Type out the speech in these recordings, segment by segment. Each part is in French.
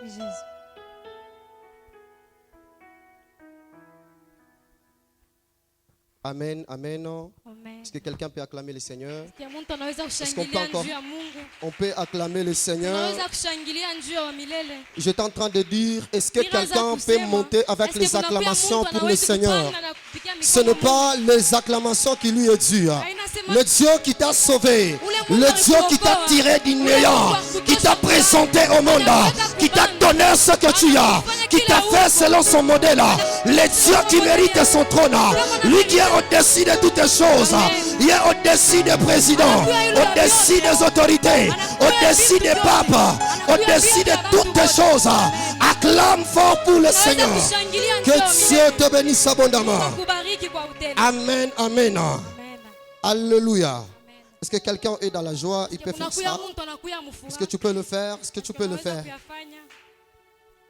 Jésus. Amen, amen. Amen. Est-ce que quelqu'un peut acclamer le Seigneur? Sikia mtu anaweza Est-ce qu'on peut kushangilia encore? njuu ya Mungu. On peut acclamer le Seigneur. Tunaweza kushangilia njuu wa milele. J'étais en train de dire, est-ce que Ninaanza quelqu'un peut kusema, monter avec eske les kuna pia acclamations mtu pour le anaweza Seigneur? kupanda na kupigia Ce mikono n'est pas les acclamations qui lui est dû. Hainasema- Le Dieu qui t'a sauvé, Mungu le Dieu qui t'a alikuokoa. tiré du Mungu néant, alikuwa qui t'a kutoka présenté au monde, Anaweza qui t'a kubana. donné ce que tu as, Anafanya qui kila t'a fait uko. selon son modèle. Le Dieu qui mérite son trône, lui qui est au-dessus de toutes choses, il est au-dessus des présidents, au-dessus des autorités, au-dessus des papes, au-dessus de toutes choses. Acclame fort pour le Tunaweza Seigneur. kushangilia njuu ya Que Dieu milele. te bénisse abondamment. Akubariki kwa utele. Amen, amen. Amen. Alléluia. Amen. Est-ce que quelqu'un est dans la joie? Il peut faire Kunakuya ça. mtu anakuya mfuraha. Est-ce que tu peux le faire? Est-ce que tu peux le Tunaweza faire? kuyafanya.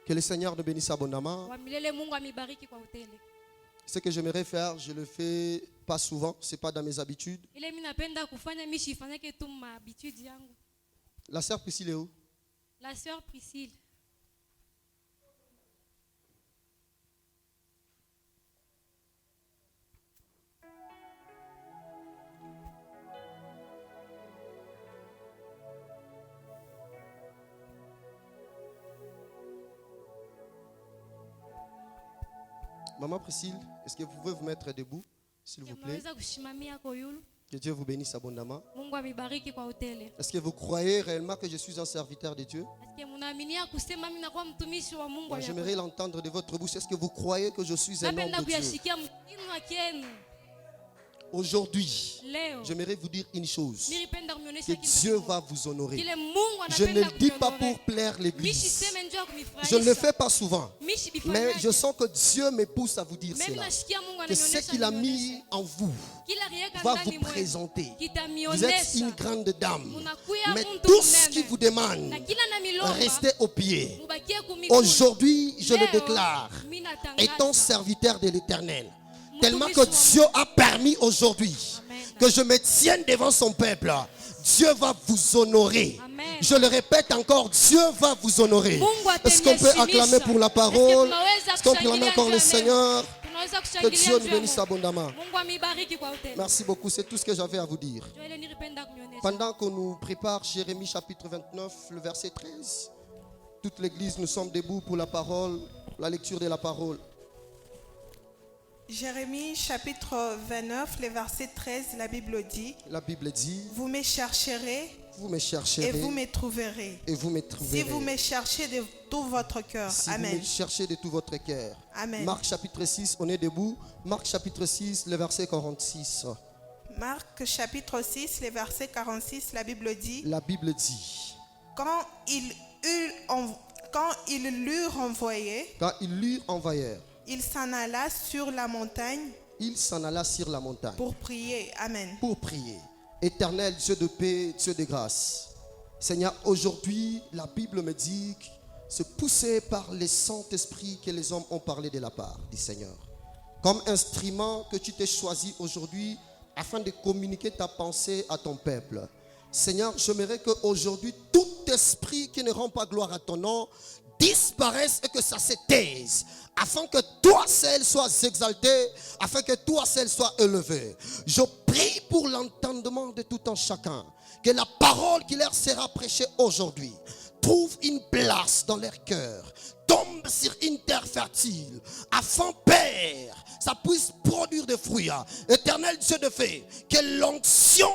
Que le Seigneur te bénisse abondamment. Wa milele Mungu amibariki kwa utele. Ce que j'aimerais faire, je le fais pas souvent. C'est pas dans mes habitudes. Ile mimi napenda kufanya mimi sifanyake tu mahabitude yangu. La sœur Priscille est où? La sœur Priscille. Maman Priscille, est-ce que vous pouvez vous mettre debout, s'il vous plaît? Mnaweza kushimamia kwa yulu. Que Dieu vous bénisse abondamment. Mungu amibariki kwa utele. Est-ce que vous croyez réellement que je suis un serviteur de Dieu? Asikie mnaaminia kusema mimi nakuwa mtumishi wa Mungu. Moi, j'aimerais l'entendre de votre bouche. Est-ce que vous croyez que je suis un homme Napenda de Dieu? kuyashikia mkinywa kienu. Aujourd'hui, Leo j'aimerais vous dire une chose. nilipenda Que kumwonyesha kitu Dieu kimoja. va vous honorer. Kile Mungu Je ne anapenda le dis pas kunionorer. pour plaire Mimi l'église. siseme njoo Je kumfurahisha. ne le fais pas souvent. Mimi Mais sibifanyaje. je sens que Dieu me pousse à vous dire Mimi cela. nashikia Mungu Que ce ananionyesha. qu'il a nionyeshe. mis en vous Kila rieka va ndani vous mwenu. présenter. Vous êtes Kitamionyesha. une grande dame. Munakuya Mais mtu tout ce mnene. qui vous demande, Na kila na milomba. restez au pied. Mubakie kumikuni. Aujourd'hui, je le Leo, déclare, mimi natangaza. étant serviteur de l'Éternel, tellement que Dieu a permis aujourd'hui Amen. que je me tienne devant son peuple, Dieu va vous honorer. Amen. Je le répète encore, Dieu va vous honorer. Mungu Est-ce qu'on peut ataniheshimisha. acclamer pour la Est-ce que parole? tunaweza Est-ce qu'on acclame kushangilia encore le njoo ya Seigneur? neno? Tunaweza Que kushangilia Dieu nous njoo ya bénisse Mungu. abondamment. Mungu amibariki kwa utele. Merci beaucoup, c'est tout ce que j'avais à vous dire. Njoo ile nilipenda kunionyesha. Pendant qu'on nous prépare Jérémie chapitre 29, le verset 13, toute l'église, nous sommes debout pour la parole, la lecture de la parole. Jérémie chapitre 29, le verset 13, la Bible dit: La Bible dit, Vous me chercherez vous me et chercherez vous me trouverez. et vous me Si trouverez. vous me cherchez de tout votre cœur. Si Amen. vous me cherchez de tout votre cœur. Amen. Marc chapitre 6, on est debout. Marc chapitre 6, le verset 46. Marc chapitre 6, le verset 46, la Bible dit: La Bible dit, Quand ils l'eurent envoyé, quand ils l'eurent envoyé, il s'en alla sur la montagne il s'en alla sur la montagne pour prier. Amen. pour prier. Éternel Dieu de paix, Dieu de grâce. Seigneur, aujourd'hui, la Bible me dit que c'est poussé par le Saint-Esprit que les hommes ont parlé de la part du Seigneur. Comme instrument que tu t'es choisi aujourd'hui afin de communiquer ta pensée à ton peuple. Seigneur, j'aimerais qu'aujourd'hui, tout esprit qui ne rend pas gloire à ton nom disparaisse et que ça se taise, afin que toi seul sois exalté, afin que toi seul sois élevé. Je prie pour l'entendement de tout un chacun, que la parole qui leur sera prêchée aujourd'hui trouve une place dans leur cœur, tombe sur une terre fertile, afin, Père, ça puisse produire des fruits. Éternel Dieu de paix, que l'onction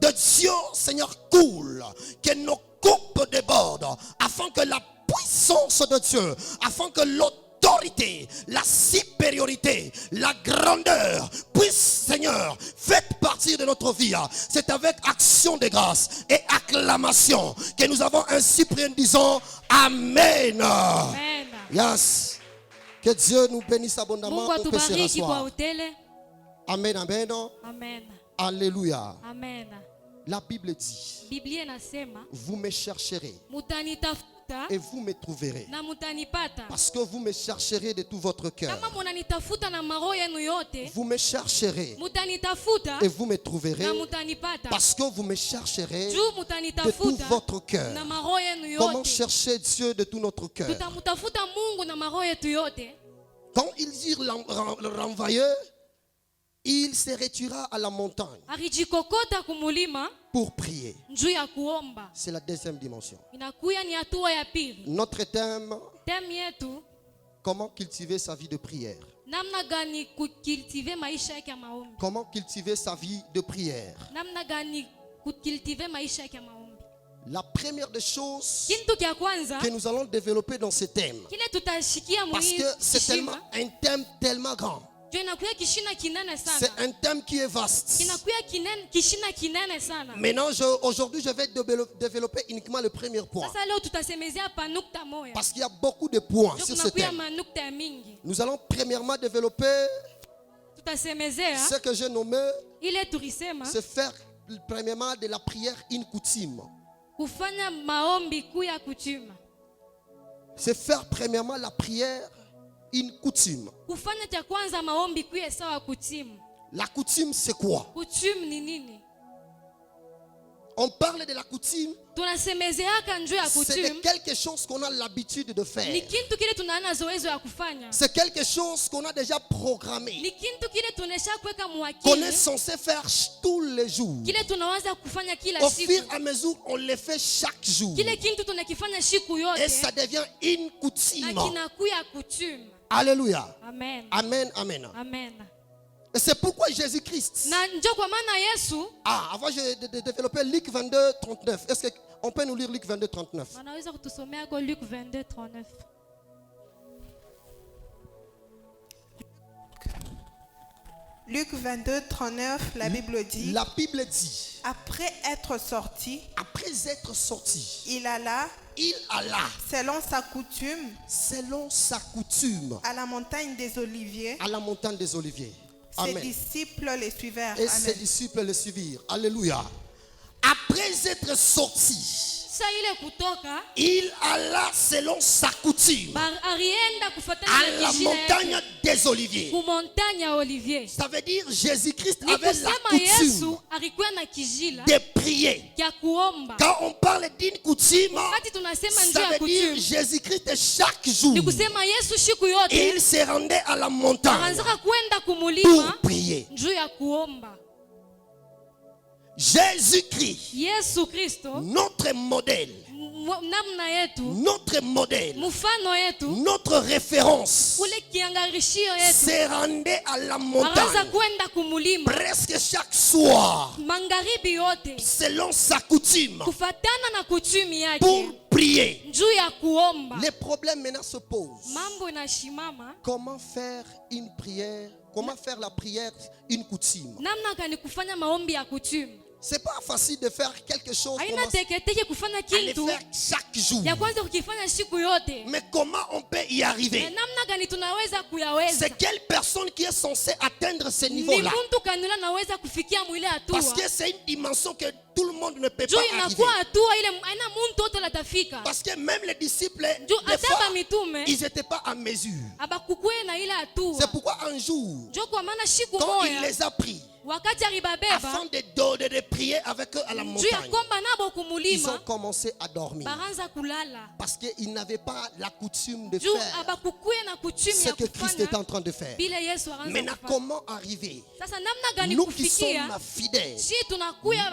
de Dieu, Seigneur, coule, que nos coupes débordent, afin que la puissance de Dieu, afin que l'autorité, la supériorité, la grandeur puisse, Seigneur, faire partie de notre vie. C'est avec action de grâce et acclamation que nous avons ainsi prié en disant Amen. Amen. Yes. Que Dieu nous bénisse abondamment. Mungu On peut se atubariki kwa rasseoir. utele. Amen, amen. Amen. Alléluia. Amen. La Bible dit, Biblia inasema vous me chercherez mutanitafuta munanitafuta et vous me trouverez. na mutanipata. Parce que vous me chercherez de tout votre cœur. Kama munanitafuta na maroho yenu yote, Vous me chercherez mutanitafuta et vous me trouverez. na mutanipata. Parce que vous me chercherez Juu de tout mutanitafuta votre cœur. na maroho yenu Comment yote. chercher Dieu de tout notre cœur? Tutamutafuta Mungu na maroho yetu yote. Quand ils dirent le renvoyeur, il se retira à la montagne Arijikokota kumulima pour prier. njuu ya kuomba. C'est la deuxième dimension. Inakuya ni hatua ya pili. Notre thème, Temu yetu, comment cultiver sa vie de prière. namna gani kukultive maisha yake ya maombi. Comment cultiver sa vie de prière. Namna gani kukultive maisha yake ya maombi. La première des choses Kintu kya kwanza que nous allons développer dans ce thème, kile tutashikia parce muhimu que c'est tellement kishima. un thème tellement grand. Jo inakuya kishina kinene C'est sana. un thème qui est vaste. Inakuya kishina kinene sana. Maintenant, aujourd'hui, je vais développer uniquement le premier point. Sasa leo tutasemezea hapa nukta moja. Parce qu'il y a beaucoup de points Jo sur ce kunakuya thème. manukta ya mingi. Nous allons premièrement développer Tutasemezea ce que j'ai nommé, ile tulisema c'est faire premièrement de la prière une coutume. kufanya maombi kuu ya kuchuma. C'est faire premièrement la prière une coutume. Kufanya cha kwanza maombi kuu ya sawa kuchuma. La coutume, c'est quoi? Kuchuma ni nini? On parle de la coutume, Tunasemezeaka njoo ya c'est kuchuma. de quelque chose qu'on a l'habitude de Ni faire. kintu kile tunaana zoezo ya kufanya. C'est quelque chose qu'on a déjà programmé, Ni kintu kile tunesha kuweka qu'on est muakili. censé faire tous les jours. Kile tunawaza kufanya kila Au siku. fur et à mesure, on le fait chaque jour. Kile kintu tunakifanya siku Et yote ça devient une na coutume. kinakuya kuchuma. Alléluia. Amen. Amen, amen. Amen. Et c'est pourquoi Jésus-Christ. Na njoo kwa maana Yesu, Avant de développer Luc 22, 39. Est-ce qu'on peut nous lire Luc 22, 39? wanaweza kutusomea kwa Luc 22:39. Luc 22, 39, la Bible dit, La Bible dit, après être sorti, après être sorti, il alla, selon sa coutume, à la montagne des Oliviers. à la montagne des Oliviers. Ses Amen. disciples les suivirent. Et Amen. ses disciples le suivirent. Alléluia. Après être sorti, Sa ile kutoka il alla selon sa coutume alienda kufuatana à na la kijina montagne yake des Oliviers. ku montagne ya Olivier. Ça veut dire Jésus-Christ Ni avait la kusema Yesu coutume alikuwa na kijila de prier. kya kuomba. Quand on parle d'une coutume, Wakati tunasema njoo ça ya veut dire kuchuma, Jésus-Christ chaque jour, ni kusema Yesu siku yote il se rendait à la montagne anaanzaka kwenda pour kumulima prier. njoo ya kuomba. Jésus-Christ, Yesu Kristo notre modèle, namna yetu, notre modèle, mfano yetu, notre référence, kule kiangarishio yetu, se rendait à la anaanza montagne kwenda kumulima presque chaque soir magharibi yote selon sa coutume kufatana na kuchumi pour yake prier. njuu ya kuomba. Les problèmes maintenant se posent. Mambo inashimama, Comment faire une prière? Comment faire la prière une coutume? namna gani kufanya maombi ya kuchumi. C'est pas facile de faire quelque chose Haina comment teketeke kufanya à le kintu faire chaque jour. ya kwanza kukifanya siku yote. Mais comment on peut y Na arriver? namna gani tunaweza kuyaweza? C'est quelle personne qui est censée atteindre ce Ni niveau-là? mtu kanila naweza kufikia mwile hatua. Parce que c'est une dimension que tout le monde ne peut Juu pas arriver. inakuwa hatua ile haina mtu wote latafika. Parce que même les disciples, Juu des hata fois, ba mitume ils n'étaient pas en mesure. abakukue na ile hatua. C'est pourquoi un jour, Njoo kwa maana siku quand il moja les a pris, wakati alibabeba afin de prier avec eux à la juu ya montagne, komba nabo ils ont kumulima commencé à dormir. baranza kulala. Parce qu'ils n'avaient pas la coutume de Juu faire abakukue na kuchumi ce ya que Christ est kufanya en train de faire. bila Yesu aranza Maintenant, kufanya. comment arriver? Sasa namna gani Nous qui sommes kufikia fidèles, si tunakuya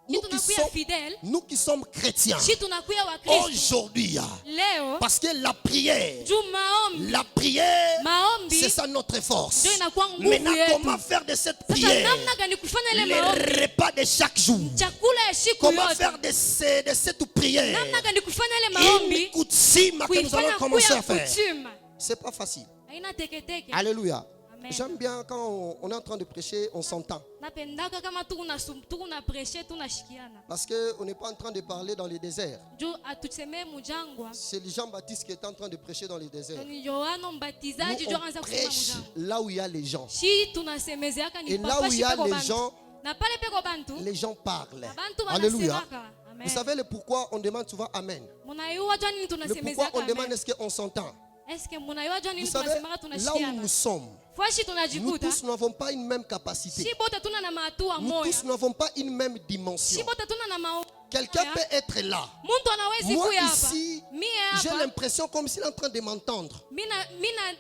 nous qui tunakuya sommes, fidèle, nous qui sommes chrétiens, si tunakuya wa Kristo aujourd'hui, leo parce que la prière, juu maombi c'est maombi ça notre force. ndio inakuwa nguvu Maintenant, yetu. comment faire de cette Sasa prière namna gani kufanya ile les maombi repas de chaque jour? chakula ya siku Comment yote, faire de cette prière namna gani kufanya ile une maombi coutume que nous allons kuifanya commencer kuya à faire? kuchuma C'est pas facile. haina teketeke. Alléluia. Amen. J'aime bien quand on est en train de prêcher, on s'entend. Napendaka kama tukuna preshe tunashikiana Parce qu'on n'est pas en train de parler dans les déserts. juu atusemee mujangwa. C'est Jean-Baptiste qui est en train de prêcher dans les déserts. Ni Yohana mbatizaji Nous, juu on anaanza kusema prêche mujangwa. là où il y a les gens. Shi tunasemezeaka ni Et là papa où il shi y a peko les bantu. gens, Na pale peko bantu les gens parlent. na bantu Alléluia. wanasemaka. Amen. Vous savez le pourquoi on demande souvent Amen. Munaiwa jua nini Le tunasemezaka pourquoi on demande amen? est-ce qu'on s'entend. Est-ce que munaiwa jua Vous nini savez, tunasemaka là où tunashikiana? nous sommes, Fashi nous tunajikuta. tous n'avons pas une même capacité. Si bote tuna na matua Nous moya. tous n'avons pas une même Si dimension. bote tuna na mao. Quelqu'un peut être là. Muntu anawezi Moi kuya hapa. ici, Mie j'ai hapa. l'impression comme s'il est en train de m'entendre. Mina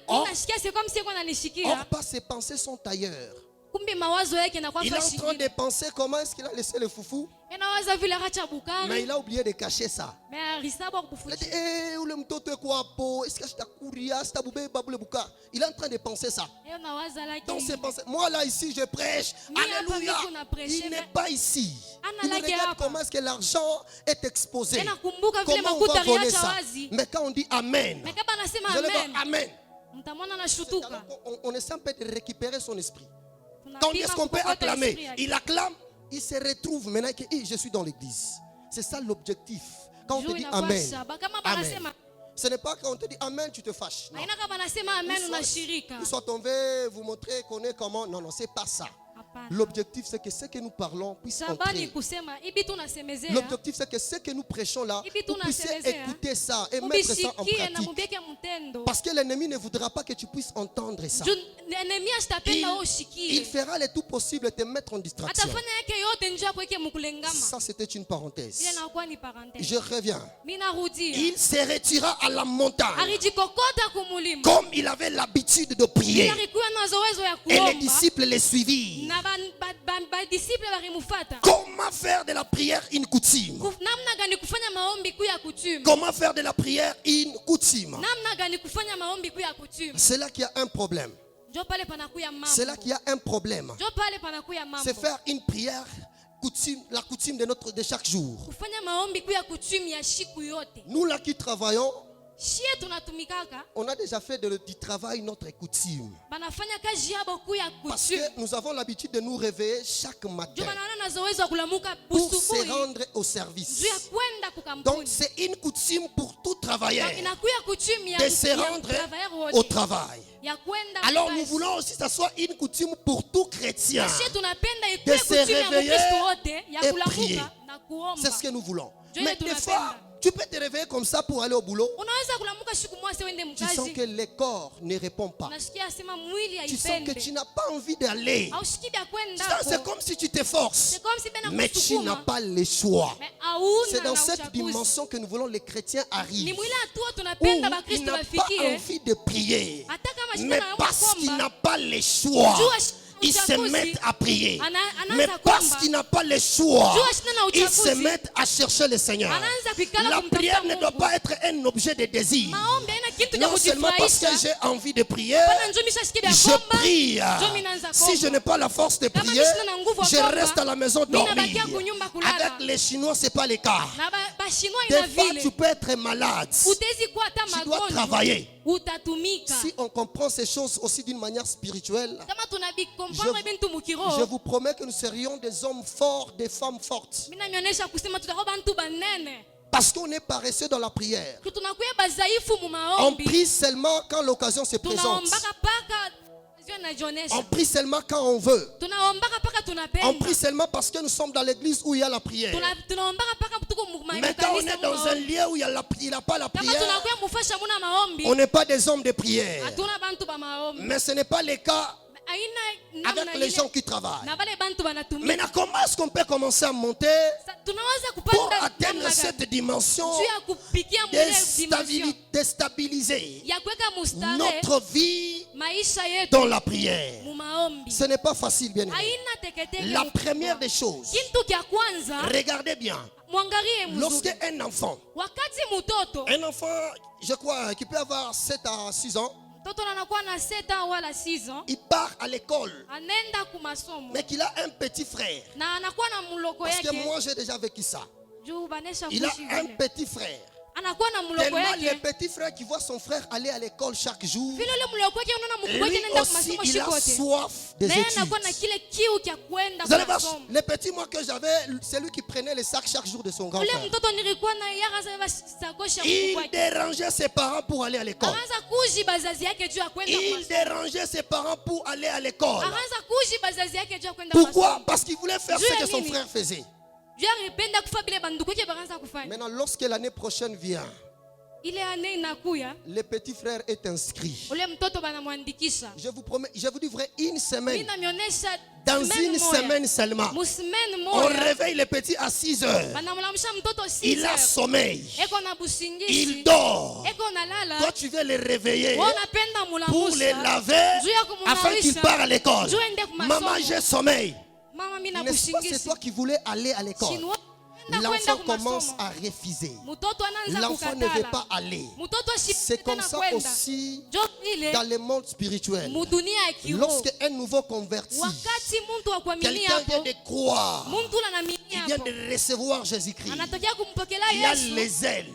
nashikia c'est comme si kwa Or, nanishikia. pas ses pensées sont ailleurs. Kumbe mawazo yake na kwa Il est en fashi. train de penser comment est-ce qu'il a laissé le foufou. Inawaza vile acha Mais bukari. il a oublié de cacher ça. Mais arisaba Il a kufuchi. dit, ule mtoto eko hapo, est-ce que je t'accouria, c'est tabube babule buka. Il est en train de penser ça. Yo nawaza laki. Dans ses pensées. Moi là ici je prêche. Mi hapa Alléluia. niko na prêcher, Il n'est mais- pas ici. Ana Il laki regarde hapa. comment est-ce que l'argent est exposé. Tena kumbuka vile Comment on va makuta voler riacha ça. wazi. Mais quand on dit Amen, Mais kama nasema vous allez voir amen. Amen. Mtamwona na C'est shutuka. alors qu'on essaie un peu de récupérer son esprit. Quand Tunapima est-ce qu'on peut kukokota acclamer? esprit yake. Il acclame, il se retrouve maintenant que je suis dans l'église. C'est ça l'objectif. Quand on te Juu dit inakuwa Amen, shaba. Kama Amen. banasema Ce n'est pas quand on te dit Amen, tu te fâches. Non. aina kama nasema amen unashirika. Nous sommes tombés, vous montrer qu'on est comment. Non, non, c'est pas ça. Hapana. L'objectif, c'est que ce que nous parlons puisse Shabani entrer. kusema ibi tunasemezea. L'objectif, c'est que ce que nous prêchons là, Ibi vous puissiez tunasemezea. écouter ça et mettre ça en Mubishikie na pratique. mubeke mtendo. Parce que l'ennemi ne voudra pas que tu puisses entendre ça. Juu enemy ashtapenda Il ushikie. fera le tout possible de te mettre en distraction. Atafanya yake yote njoo akweke mkulengama. Ça, c'était une parenthèse. Ile nakuwa ni parenthèse. Je reviens. Mimi narudia. Il se retira à la montagne Arijikokota kumulima. comme il avait l'habitude de prier. Alikuwa na zoezo ya Et les kuomba. disciples les suivirent. Na ba disciple barimufata. Comment faire de la prière une coutume? Namna gani kufanya maombi kuu ya kutume? Comment faire de la prière une coutume? Namna gani kufanya maombi kuu ya kutume? C'est là qu'il y a un problème. Njoo pale panakuya mambo. C'est là qu'il y a un problème. Njoo pale panakuya mambo. C'est faire une prière coutume, la coutume de chaque jour. Kufanya maombi kuu ya kutume ya siku yote. Nous là qui travaillons, Shie tunatumikaka. on a déjà fait du travail notre coutume. Banafanya kazi yabo kuu ya Parce kutume. que nous avons l'habitude de nous réveiller chaque Njoo matin banaona na zoezo ya kulamuka pour se busubuhi. rendre au service. Juu ya kwenda Donc kukampuni. c'est une coutume pour tout travailleur Inakuya kutume ya de se rendre travailleur au wote. travail. Ya kwenda Alors kazi. nous voulons aussi que ça soit une coutume pour tout chrétien. Shie tunapenda De ikuwe se kutume ya réveiller Mkristo wote ya et prier. kulamuka na kuomba. C'est ce que nous voulons. Dieu Mais est des ton fois, appel. tu peux te réveiller comme ça pour aller au boulot. Unaweza kulamuka siku moja uende Tu sens mkazi. que le corps ne répond pas. Unasikia asema mwili Tu sens que haipende. tu n'as pas envie d'aller. Hausikii vya kwenda Ça, C'est hapo. comme si tu t'efforces. C'est comme si bena Mais tu n'as kusukuma. pas le choix. Mais hauna C'est dans na cette uchaguzi. dimension que nous voulons les chrétiens Ni arrivent. mwili hatua Où tunapenda il Bakristo n'a pas wafikie. envie de prier. Hata kama shida Mais na parce qu'il kuomba. n'a pas le choix, Jua ils se uchaguzi. mettent à prier. Anaanza Mais parce kuomba. qu'il n'a pas le choix, Jua shida na ils se uchaguzi. mettent à chercher le Seigneur. Anaanza kuikala La kumtafuta prière ne Mungu. doit pas être un objet de désir. Maombi haina kitu cha Non seulement parce que kujifurahisha. j'ai envie de prier, Hapana, njoo mishasikia vya je kuomba. prie. Njoo minaanza Si kuomba. je n'ai pas la force de Kama prier, sina nguvu ya je kuomba, reste à la maison mina dormir. bakia kunyumba kulala. Avec les Chinois, c'est pas le cas. Na Bashinois ina Des fois, vile. tu peux être malade. Utezi kuwa hata Tu dois magonjwa. travailler. Utatumika. Si on comprend ces choses aussi d'une manière spirituelle, Kama tunabikomprendre bintu je mukiro. vous promets que nous serions des hommes forts, des femmes fortes. Mina nionyesha kusema tutakuwa bantu banene. Parce qu'on est paresseux dans la prière. Tunakuwa badhaifu mu On maombi. prie seulement quand l'occasion se présente. Tunaombaka paka zio najonesha. On prie seulement quand on veut. Tunaombaka paka On tunapenda. prie seulement parce que nous sommes dans l'église où il y a la prière. Tunaombaka paka tuko Mais quand on est dans un lieu où il n'y a pas la Kama prière, tunakuwa mufasha muna maombi. on n'est pas des hommes de prière. Hatuna bantu ba maombi. Mais ce n'est pas le cas Aina avec namna les ile. gens qui travaillent. Na wale bantu banatumika. Maintenant, comment est-ce qu'on peut commencer à monter Tunaweza pour kupanda atteindre namna gani? cette dimension Juu ya kupikia mwile dimension. déstabiliser Ya kuweka mustare notre vie maisha yetu dans la prière? mu maombi. Ce n'est pas facile, bien aimé. Haina teketeke. La mkubwa. première des choses, Kitu kya kwanza regardez bien, mwangalie mzuri. lorsque un enfant, Wakati mtoto je crois, qui peut avoir 7 à 6 ans, mtoto anakuwa na 7 ans wala 6 ans il part à l'école, anaenda ku masomo mais qu'il a un petit frère. na anakuwa na mloko Parce que yake moi, j'ai déjà vécu ça. juu banesha Il a kuishi un vile. petit frère. Anakuwa na mloko Tellement le yake petit frère qui voit son frère aller à l'école chaque jour, vile ule mloko yake unaona mkubwa lui yake anaenda ku aussi, masomo il a shikote soif des na yeye études. anakuwa na kile kiu kya kwenda Vous allez ku voir, masomo. le petit moi que j'avais, c'est lui qui prenait les sacs chaque jour de son grand Ule frère. mtoto nilikuwa na yeye akasema sakoshi ya Il mkubwa yake dérangeait ses parents pour aller à l'école. akaanza kuji bazazi yake juu ya kwenda ku Il masomo dérangeait ses parents pour aller à l'école. akaanza kuji bazazi yake juu ya kwenda ku Pourquoi? masomo Parce qu'il voulait faire Dieu ce est que son nini? frère faisait. juu ya kupenda kufa vile banduku yake bakaanza kufanya. Maintenant, lorsque l'année prochaine vient, Ile année inakuya, le petit frère est inscrit. ule mtoto banamwandikisha. Je vous promets, je vous dis vrai, une semaine. Mimi namionyesha Dans semaine une moja. semaine seulement, Musemaine on moja. réveille le petit à 6 heures. Banamlamsha mtoto 6 Il a heures. sommeil. Eko na busingishi. Il dort. Eko na lala. Toi, tu veux le réveiller Wewe unapenda pour le mulamusha. laver Juu ya kumunawisha. afin qu'il parte à l'école. Juu ende kumasomo. Maman, j'ai sommeil. Mama mimi na N'est-ce pas, c'est busingishi. toi qui voulais aller à l'école. Sinwa L'enfant commence à refuser. Mtoto anaanza L'enfant ne veut kukatala. pas aller. Mtoto C'est asipende comme na ça kwenda. aussi Jo ile dans le monde spirituel. mudunia ya kiroho. Lorsque un nouveau converti, Wakati mtu wa kuamini quelqu'un vient hapo, de croire, mtu anamini il vient hapo. de recevoir Jésus-Christ, Anatokea kumpokelea il y a Yesu. les ailes.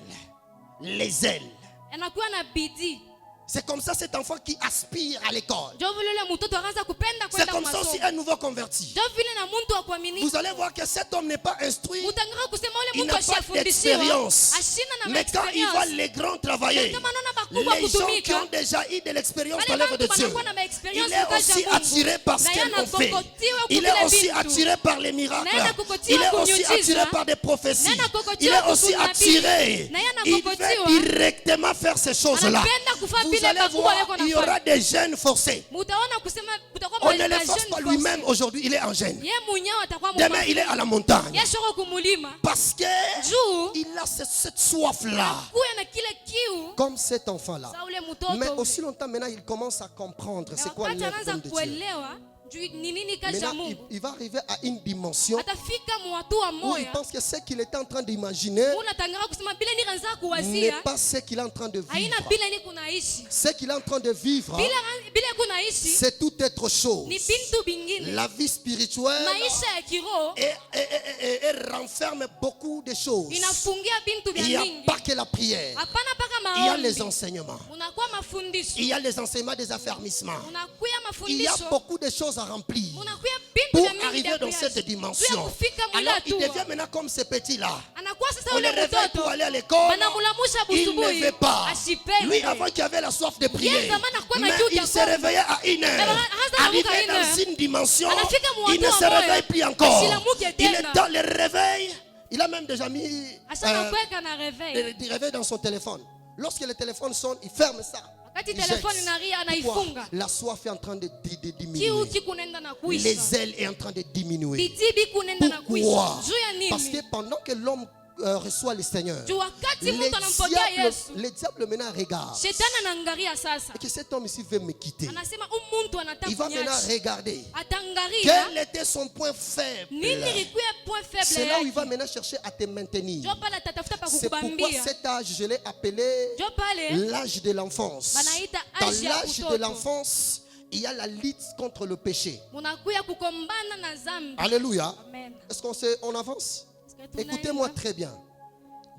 Les ailes. Anakuwa na bidii. C'est comme ça cet enfant qui aspire à l'école. Jo vile ule mtoto akaanza kupenda C'est kwenda comme ça aussi masomo. un nouveau converti. Jo vile na mtu wa kuamini. Vous allez voir que cet homme n'est pas instruit. Mutangaka kusema Il ule n'a mtu pas ashafundishiwa. d'expérience. Ashina na Mais quand il voit experience. les grands travailler, Kama anaona bakubwa les gens qui kutumika. ont déjà eu de l'expérience dans Wale l'œuvre de bantu Dieu, banakuwa na il experience est kwa kazi aussi ya Mungu. attiré par ce Na qu'elle yana ont fait. kokotiwa Il kukule est aussi bintu. attiré par les miracles. Na yana kokotiwa Il est aussi kumiujiza. attiré par des prophéties. Na yana Il kokotiwa est aussi kukunabii. attiré. Na yana Il kokotiwa. veut directement faire ces choses-là. Anapenda kufa Vous vile allez bakubwa voir, weko il y aura nafanya. des jeunes forcés. Mutaona kusema kutakuwa On ne mahali le pa force jeune pas forcé. lui-même. Aujourd'hui, il est en gêne. Ye mwenyewe atakuwa Demain, il est à la montagne. Yesho kumulima. Parce que Juu il a cette soif-là. kuya na kile kiu Comme cet enfant-là. sa ule mtoto. Mais ule. aussi longtemps maintenant, il commence à comprendre Na c'est quoi wakati anaanza l'œuvre de Dieu. kuelewa juu ni nini kazi ya Maintenant, Mungu. il va arriver à une dimension Atafika mwatu wa où il moya. pense que ce qu'il était en train d'imaginer Unatangaka kusema bila ni kanza n'est kuwazia. pas ce qu'il est en train de Haina vivre. bila ni kunaishi. Ce qu'il est en train de vivre, Bila kunaishi c'est tout autre chose. ni bintu bingine. La vie spirituelle Maisha ya kiroho et renferme beaucoup de choses. inafungia bintu Il n'y vya a mingi. pas que la prière. Hapana paka Il y a les maombi. enseignements. Unakuwa mafundisho. Il y a les enseignements des affermissements. Unakuya Il y a mafundisho. beaucoup de choses à remplir. Unakuya bintu Pour vya mingi arriver vya dans kuyashi. cette Juu ya dimension. kufika mwili Alors il hatua. devient maintenant comme ce petit-là. Anakuwa sasa On le ule réveille mtoto. pour aller à l'école. Banamulamusha Il ne busubuhi. veut pas. Asipende. Lui, avant qu'il avait la soif de prier, Yes, zamani hakuwa na mais kiu il cha se kuomba. réveillait à 1 heure. Anaanza Arrivé kuamka 1 heure. dans une dimension, Anafika il ne mwatu se wa moyo. réveille plus encore. Asilamuke Il tena. est dans le réveil. Il a même déjà mis Asana kuweka na reveil. le réveil dans son téléphone. Lorsque le téléphone sonne, il ferme ça. Wakati Il telefoni jette. inalia Pourquoi? anaifunga. La soif est en train de diminuer. Kiu kikunaenda na kuisha. Les ailes est en train de diminuer. Bitibi kunaenda na kuisha. Pourquoi? Juu ya Parce que nini? pendant que l'homme reçoit le Seigneur, Juu wakati mtu anampokea Yesu. le diable maintenant regarde. Shetani anaangalia sasa. Et que cet homme ici veut me quitter. Anasema muntu anataka Il va maintenant kunyachi. regarder Atangalia quel était son point faible. nini ilikuwa point C'est faible là où il va yake. maintenant chercher à te maintenir. Jo pale atatafuta pa C'est pourquoi kukubambia. cet âge, je l'ai appelé Jo pale l'âge de l'enfance. banaita Dans âge ya l'âge de utoto. l'enfance, il y a la lutte contre le péché. munakuya kukombana na zambi. Alléluia. Amen. Est-ce on avance? Est-ce que Écoutez-moi tunaenda? très bien.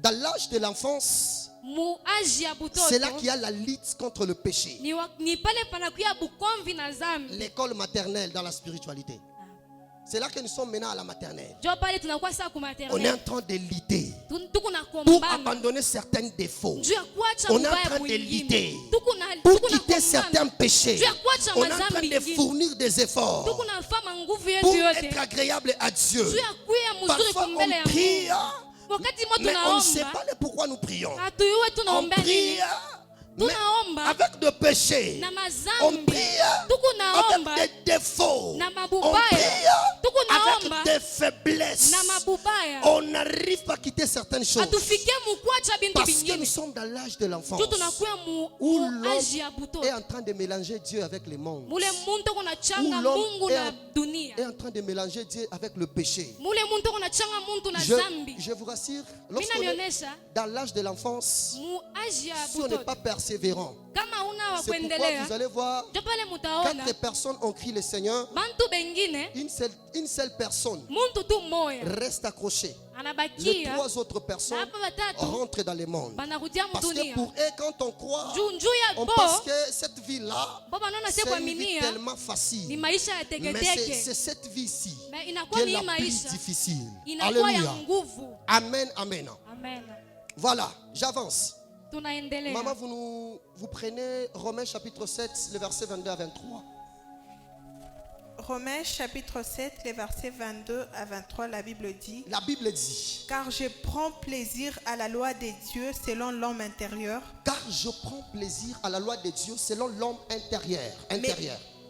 Dans l'âge de l'enfance, Mu âge ya butoto. c'est là qu'il y a la lutte contre le péché. Ni pale panakuya bukomvi na zambi. L'école maternelle dans la spiritualité. C'est là que nous sommes maintenant à la maternelle. Jo pale tunakuwa saa On est kumaternelle. en train de lutter Tuko na pour kombana. abandonner certains défauts. Juu ya kuacha On est en ubaya train de mwingine. lutter Tuko na pour tuko na quitter kombana. certains péchés. Juu ya kuacha On est en train mazambi de ingine. fournir des efforts Tuko na fama nguvu yetu pour yote. être agréable à Dieu. Juu ya kuya mzuri Parfois kumbele ya on prie, Mungu. Wakati moto mais on ne sait naomba, pas le pourquoi nous prions. hatuyue On tunaomba prie, nini. mais Tunaomba avec de péchés. na On mazambi. prie Tuko naomba avec des défauts. na On mabubaya. prie Tuko naomba avec des faiblesses. na mabubaya. On n'arrive pas à quitter certaines choses Atufikie mukwacha bintu parce que nous bingine. sommes dans l'âge de l'enfance Juu tunakuya où mu âge ya l'homme butoto. est en train de mélanger Dieu avec le monde. Mule muntu kuna changa Où l'homme Mungu na est dunia. Est en train de mélanger Dieu avec le péché. Mule muntu kuna changa muntu na zambi. Je vous rassure, Mina lorsqu'on est nionyesha dans l'âge de l'enfance, mu âge ya si on n'est butoto. pas persévérant, Kama una wa c'est pourquoi kuendelea. vous allez voir, Jo pale mutaona 4 personnes ont crié le Seigneur, bantu bengine une seule personne muntu tu moya reste accrochée. Les anabakia 3 autres personnes na hapa batatu rentrent dans le monde. banarudia Parce que mudunia. pour eux, quand on croit, Juu ya on bo pense que cette vie-là, bo banaona c'est se une vie kuaminia tellement ni facile. maisha ya Mais teketeke. c'est cette vie-ci Mais qui inakuwa est ni la hii plus maisha difficile. inakuwa ya Alléluia. nguvu. Amen, amen. Amen. Voilà, j'avance. Tunaendelea. Maman, vous prenez Romains chapitre 7, le verset 22 à 23. Romains chapitre 7, les versets 22 à 23, la Bible dit: La Bible dit, Car je prends plaisir à la loi des dieux selon l'homme intérieur. car je prends plaisir à la loi de Dieu selon l'homme intérieur.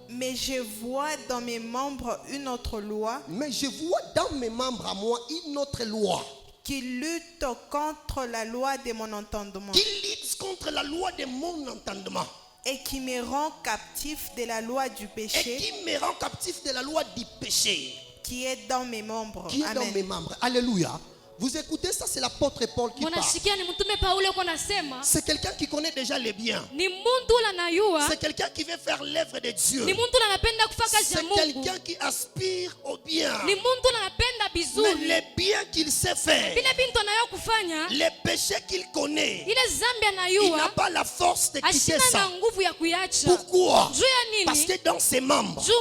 Mais je vois dans mes membres une autre loi Mais je vois dans mes membres à moi une autre loi qui lutte contre la loi de mon entendement qui lutte contre la loi de mon entendement et qui me rend captif de la loi du et péché qui me rend captif de la loi du péché qui est dans mes membres. qui est dans Amen. mes membres. Alléluia. Vous écoutez, ça c'est l'apôtre Paul qui parle. Mwanasikia ni mtume Paulo kwa nasema C'est quelqu'un qui connaît déjà les biens. ni muntu ula najua C'est quelqu'un qui veut faire l'œuvre de Dieu. ni muntu ula anapenda kufanya kazi ya C'est Mungu quelqu'un qui aspire au bien. ni muntu ula anapenda Mais vizuri les biens qu'il sait faire, vile bintu anayo kufanya les péchés qu'il connaît, ile zambi il n'a anayua pas la force de quitter ashina ça. na nguvu ya kuiacha. Pourquoi? Juu ya Parce nini? que dans ses membres, Juu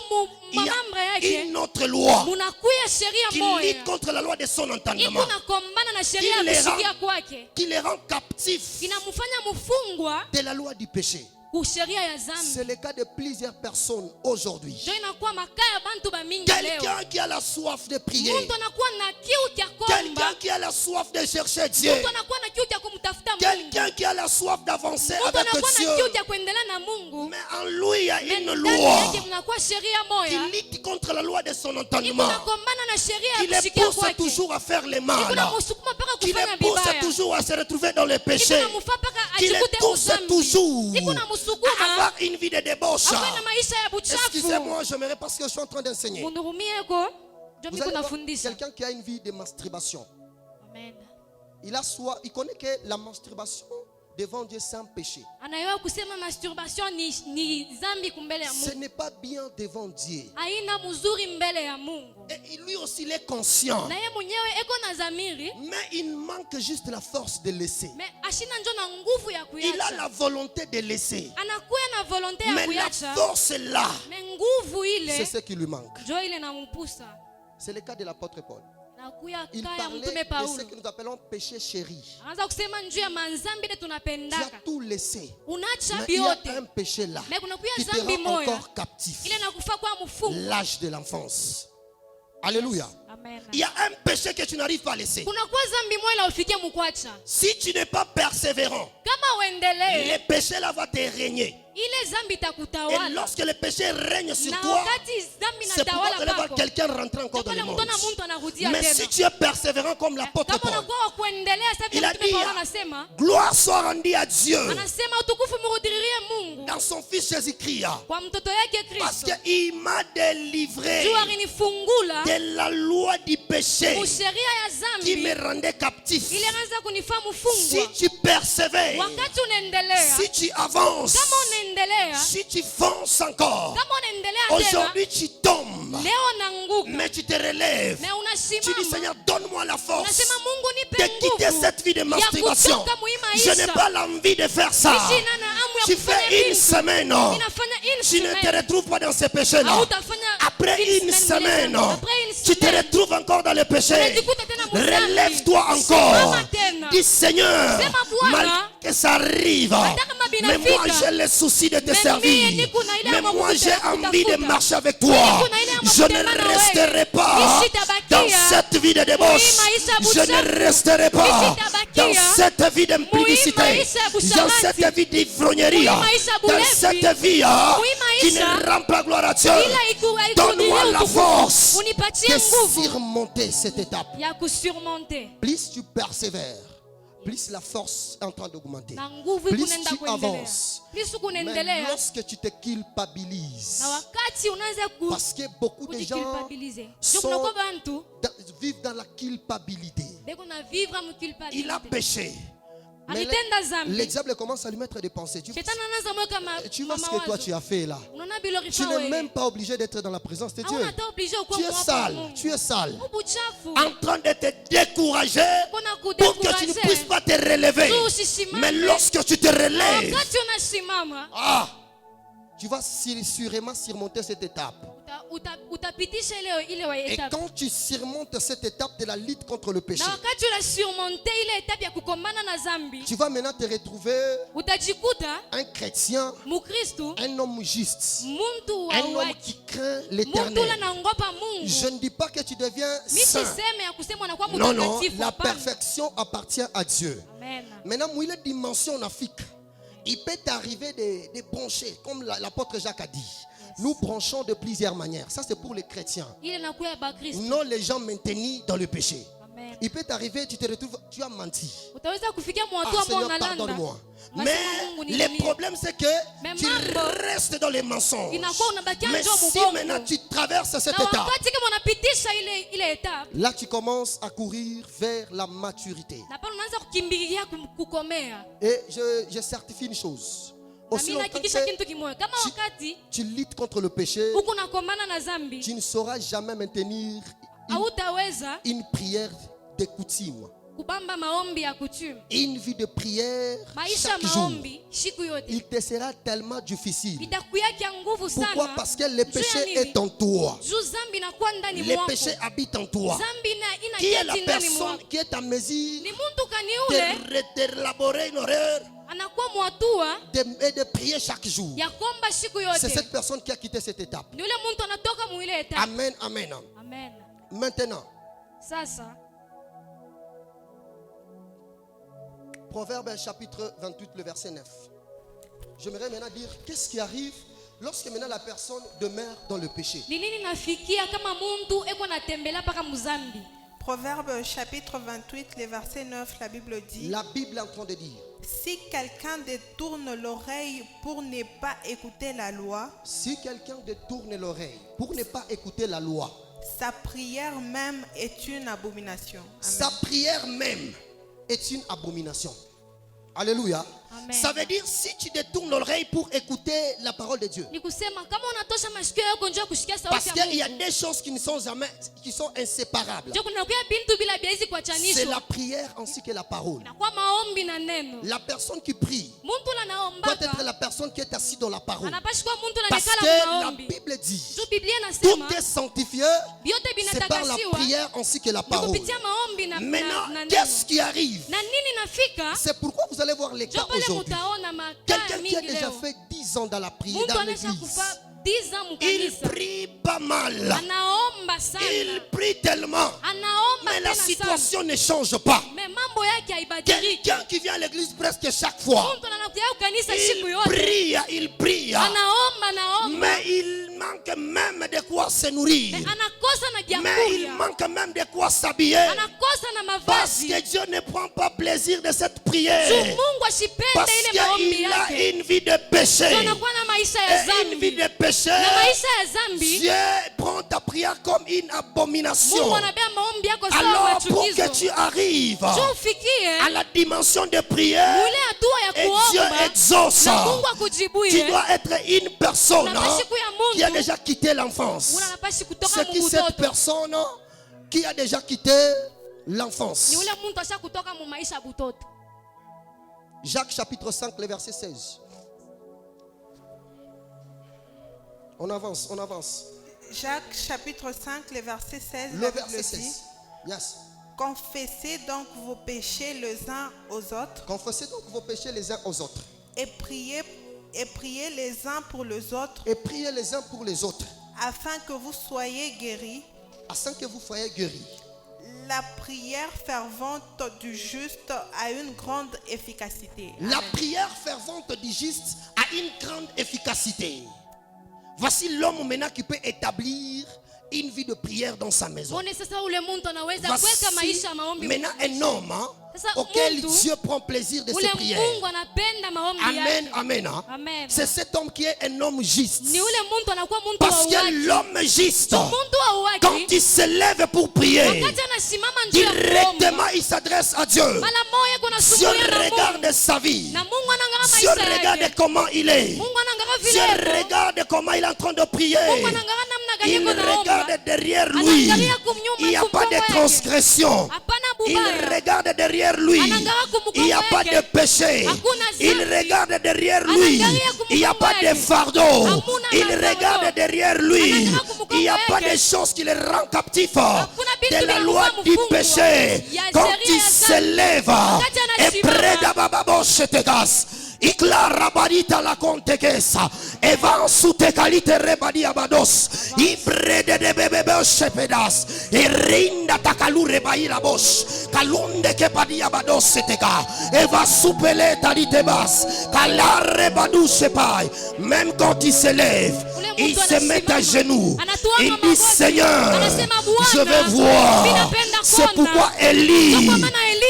il y mamambre a yake une autre loi munakuya sheria qui moya lutte contre la loi de son entendement, iko nakombana na sheria ya Qui les kushikia rend- kwake, qui les rend captifs inamfanya mfungwa de la loi du péché. ku sheria ya zambi. C'est le cas de plusieurs personnes aujourd'hui. Ndio inakuwa makaya bantu bamingi leo. Quelqu'un qui a la soif de prier, Muntu anakuwa na kiu cha quelqu'un kuomba, qui a la soif de chercher Dieu, mtu anakuwa na kiu cha kumtafuta Mungu, quelqu'un qui a la soif d'avancer mtu avec anakuwa na Dieu. kiu cha kuendelea na Mungu. Mais en lui, il y a une Ndani yake loi mnakuwa sheria qui moya lutte contre la loi de son iko entendement, nakombana na sheria qui ya les kushikia pousse kwake, toujours à faire le iko mal, namsukuma mpaka qui kufanya les pousse vibaya, toujours à se retrouver dans le iko péché, namfaa mpaka qui les ajikute pousse kuzambi, toujours iko à namsukuma avoir une vie de débauche. awe na maisha ya buchafu. Excusez-moi, j'aimerais parce que je suis en train d'enseigner. Mundurumieko ndio Vous miko allez voir nafundisha. quelqu'un qui a une vie de masturbation. Amen. Il connaît que la masturbation devant Dieu c'est un péché. Anayewa kusema masturbation ni zambi kumbele ya Ce Mungu, n'est pas bien devant Dieu. haina mzuri mbele ya Mungu, Et lui aussi il est conscient. na yeye mwenyewe eko na zamiri, Mais il manque juste la force de laisser. me ashina njo na nguvu ya Il a kuyacha, la volonté de laisser. anakuya na volonte ya Mais la kuyacha, force est là. me nguvu C'est ile ce qui lui manque. njo ile namupusa. C'est le cas de l'apôtre Paul. Nakuya Il kaya parlait mtume de Paulo ce que nous appelons péché chéri. anaanza kusema njuu ya manzambi ile Tu as tunapendaka, tout laissé. unacha Mais il y a vyote, un péché là me kunakuya qui te zambi rend moya encore captif. ile nakufa kwa mfungo. L'âge de l'enfance. Alléluia. Amen. Il y a un péché que tu n'arrives pas à laisser. Kunakuwa zambi moya la ufikie mukwacha, Si tu n'es pas persévérant, kama uendelee le péché là va te régner. ile zambi Et itakutawala, lorsque le péché règne sur na toi, wakati zambi c'est pourquoi vous allez natawala voir kwako, quelqu'un rentrer encore dans le monde. mtona muntu anarudia Mais tena. si tu es persévérant comme l'apôtre Kama Paul, unakuwa wa kuendelea sasa, Il a vile dit, Mtume Paulo anasema, gloire soit rendue à Dieu anasema utukufu mrudiririe Mungu dans son Fils Jésus-Christ. kwa mtoto yake Parce Kristo, qu'il m'a délivré juu alinifungula de la loi du péché musheria ya qui zambi me rendait captif. ili anaweza kunifaa Si mfungwa. tu persévères, Wakati unaendelea, si tu avances, kama unaendelea, si tu fonces encore, kama unaendelea tena, aujourd'hui tu tombes, leo naanguka mais tu te relèves. na Tu dis unasimama, Seigneur, donne-moi la force unasema Mungu de nipe quitter nguvu cette vie de ya masturbation. kutoka muhii Je n'ai maisha. pas l'envie de faire ça. Sina na hamu ya Tu kufanya fais une vitu. semaine, Ninafanya une tu ne te semaine. retrouves pas dans ces péchés-là. Hautafanya Après une semaine, Après une tu te semaine, retrouves encore dans le péché. unajikuta tena mzambi. Relève-toi encore. Simama tena. Dis Seigneur, Sema Bwana, malgré que ça arrive, hata kama mais binafika, moi j'ai le souci de te mais mie servir. niko na ile Mais ambayo moi j'ai kutafuta. envie de marcher avec toi. Niko na ile ambayo Je kutembea ne na wewe. resterai pas Mimi sitabakia. dans cette vie de débauche. Mimi maisha ya Je ne buchafu. resterai pas Mimi sitabakia. dans cette vie d'impudicité, Mimi maisha ya dans busharati. cette vie d'ivrognerie, Mimi maisha ya dans bulevi. cette vie qui maisha ne rend pas gloire à Dieu. ila Donne-moi la force unipatie de nguvu surmonter cette étape. ya kusurmonte, Plus tu persévères, plus la force est en train d'augmenter. na nguvu Plus kunaenda tu kuendelea, avances. plus Mais kunaendelea, lorsque tu te culpabilises, na wakati unaanza parce que beaucoup de gens kujiculpabilize, sont- ndio kunakuwa bantu vivent dans la culpabilité. beko na vivre Il a mculpabilité, péché. Mais alitenda zambi, l'exemple commence à lui mettre des pensées. shetani anaanza mweka Tu vois ce que toi tu as fait là. unaona bilo Tu rifa n'es wewe, même pas obligé d'être dans la présence de Dieu. hauna hata oblige Tu ukuwa es mwapa wa sale. Mungu. Tu es sale. Ubuchafu En train de te décourager kuna pour que tu ne kudekuraje, puisses pas te relever. juu usisimame. Mais lorsque tu te relèves, Wakati unasimama tu vas sûrement surmonter cette étape. utapitisha ile wa Et etape. quand tu surmontes cette étape de la lutte contre le péché, Na wakati unasurmonte ile etape ya kukombana na zambi, tu vas maintenant te retrouver utajikuta un chrétien, Mukristo, un homme juste, muntu un wa homme haki, qui craint muntu l'éternel. la naogopa Mungu. Je ne dis pas que tu deviens Mimi saint. siseme ya kusema unakuwa Non, non, mtakatifu. la hapana. perfection appartient à Dieu. Amen. Maintenant, moi, il est dimension en Afrique. Il peut t'arriver des brancher, comme l'apôtre Jacques a dit. Nous branchons de plusieurs manières. Ça, c'est pour les chrétiens. Ile nakuya ba Kristo. Non, les gens maintenus dans le péché. Amen. Il peut t'arriver, tu te retrouves, tu as menti. Utaweza kufikia Ah, mwatu ambao Seigneur, unalanda. pardonne-moi. Masema Mais Mungu le niumie. problème, c'est que Mais tu mambo, restes dans les mensonges. inakuwa unabakia Mais ndio si mbongo. maintenant tu traverses cette Na étape, wakati kama unapitisha ile etape, là, tu commences à courir vers la maturité. na pale unaanza kukimbilia kukomea. Et je certifie une chose. Na Aussi mimi longtemps nahakikisha que kitu kimoja. Kama tu- wakati tu luttes contre le péché, huko nakombana na zambi, tu ne sauras jamais maintenir hautaweza une prière de coutume, kubamba maombi ya kutumu. une vie de prière Maisha chaque jour. maombi siku yote Il te sera tellement difficile. itakuya kia nguvu sana. Pourquoi? Parce que le Juu ya péché nini? est en toi. Juu zambi inakuwa ndani Le mwako. péché habite en toi. Zambi Qui est la inaketi ndani personne mwako. qui est en mesure Ni muntu kani ule d'élaborer une horreur anakuwa mwatua et de prier chaque jour? ya komba siku C'est yote. cette personne qui a quitté cette étape. Ni ule muntu anatoka muile etape. Amen, amen. Amen. Maintenant, Sasa Proverbe chapitre 28, le verset 9. J'aimerais maintenant dire qu'est-ce qui arrive lorsque maintenant la personne demeure dans le péché. ni nini nafikia kama muntu eko natembela paka muzambi? Proverbe chapitre 28, le verset 9, la Bible dit: La Bible est en train de dire, Si quelqu'un détourne l'oreille pour ne pas écouter la loi, si quelqu'un détourne l'oreille pour ne pas écouter la loi, sa prière même est une abomination. Amen. sa prière même est une abomination. Alléluia. Amen. Ça veut dire si tu détournes l'oreille pour écouter la parole de Dieu. Ni kusema kama unatosha masikio yako njoo kusikia Parce sauti ya qu'il y a Mungu. des choses qui ne sont jamais, qui sont inséparables. Njoo kuna kuya bintu bila biazi C'est kuachanishwa. la prière ainsi que la parole. Na kwa maombi na neno. La personne qui prie Muntu la doit être naombaka la personne qui est assise dans la parole. anapashi kuwa muntu la Parce nekala que mu la maombi. Bible dit, Juu Biblia inasema tout est sanctifié, vyote c'est par la vinatakasiwa prière ainsi que la ni parole. kupitia maombi na Maintenant, neno. qu'est-ce qui arrive? Na nini nafika? C'est pourquoi vous allez voir les cas Njoo pale aujourd'hui. mutaona makaa Quelqu'un qui a mingi déjà leo. fait 10 ans dans la prière, Muntu dans anaweza l'église, kufa 10 ans il mukanisa. prie pas mal. Anaomba sana. Il prie tellement. Anaomba Mais la tena sana. situation ne change pas. Mais mambo yake haibadiliki. Quelqu'un qui vient à l'église presque chaque fois, Muntu anakuja kukanisa siku il yote. prie, Anaomba. mais il manque même de quoi se nourrir. Anakosa na Mais il vyakula. manque même de quoi s'habiller. Anakosa na Parce mavazi. que Dieu ne prend pas plaisir de cette Juu prière. Mungu asipende Parce ile maombi qu'il a yake. une vie de péché. Ndio anakuwa na maisha ya Et une vie zambi. de péché, Na maisha ya zambi, Dieu prend ta prière comme une abomination. Mungu anabeba maombi yako sawa Alors pour que machukizo. tu arrives Juu ufikie à la dimension de prière ule hatua ya et Dieu kuomba exauce, na Mungu tu akujibuye. dois être une personne Unapashi kuya qui a muntu déjà quitté l'enfance. ule anapashi kutoka C'est qui cette mubutoto. personne qui a déjà quitté l'enfance? Ni ule muntu asha kutoka mu maisha ya butoto. Jacques chapitre 5, le verset 16. On avance, on avance. Jacques chapitre 5, le verset 16, Le la Bible verset dit: 16. Yes. Confessez donc vos péchés les uns aux autres Confessez donc vos péchés les uns aux autres. et priez les uns pour les autres Et priez les uns pour les autres, afin que vous soyez guéris. afin que vous soyez guéris. La prière fervente du juste a une grande efficacité. La Amen. prière fervente du juste a une grande efficacité. Voici l'homme maintenant qui peut établir une vie de prière dans sa maison. Mwone sasa ule muntu anaweza Voici kuweka maisha ya maombi. maintenant un homme Sasa auquel Mungu, Dieu prend plaisir de ses Ule prières. Mungu anapenda maombi Amen, yake. amen. Amen. C'est cet homme qui est un homme juste. Ni ule muntu anakuwa muntu Parce wa que uhaki. l'homme juste, Muntu wa quand uhaki, il se lève pour prier, wakati anasimama njia ya kuomba, directement il s'adresse à Dieu. mara moja kuna Dieu sumulia na Mungu. regarde sa vie. Na Mungu anaangalia Dieu maisha regarde yake. comment il est. Mungu anaangalia Dieu vile yuko. regarde comment il est en train de prier. Mungu anaangalia namna gani Il yuko naomba. regarde derrière lui. Anaangalia kumnyuma Il n'y a pas kumgongo de yake. transgression. Hapana Il regarde derrière lui. Il n'y a pas de péché. Il regarde derrière lui. Il n'y a pas de fardeau. Il regarde derrière lui. Il n'y a pas de choses qui le rend captif de la loi du péché. Quand il s'élève et près d'Abababo Shetegas. Iklara barita la contequesa evan su te calite rebadi abados ibrede de bebebe shepedas erinda takalure baira bosh kalunde ke badi abados seteka eva supele talite bas kalare badu sepai. Même quand il s'élève, il se met à genoux. Il dit Seigneur, je vais voir. C'est pourquoi Élie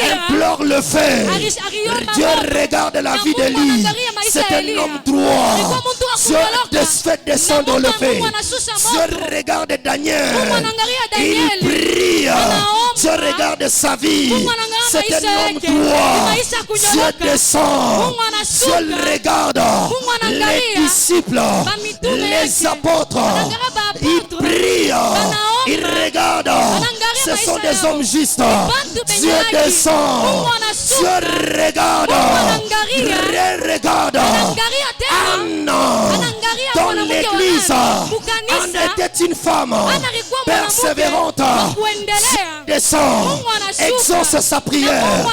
implore le feu. Dieu regarde la vie d'Élie. C'est un homme droit. Dieu fait descendre le feu. Dieu regarde Daniel. Il prie. Dieu regarde sa vie. C'est un homme droit. Dieu descend. Dieu regarde les disciples, les apôtres. Ils prient. Ils regardent. Ce sont des hommes justes. Dieu descend. Dieu regarde. Regarde. Anna, dans l'église, Anna était une femme persévérante. Dieu descend, exauce sa prière.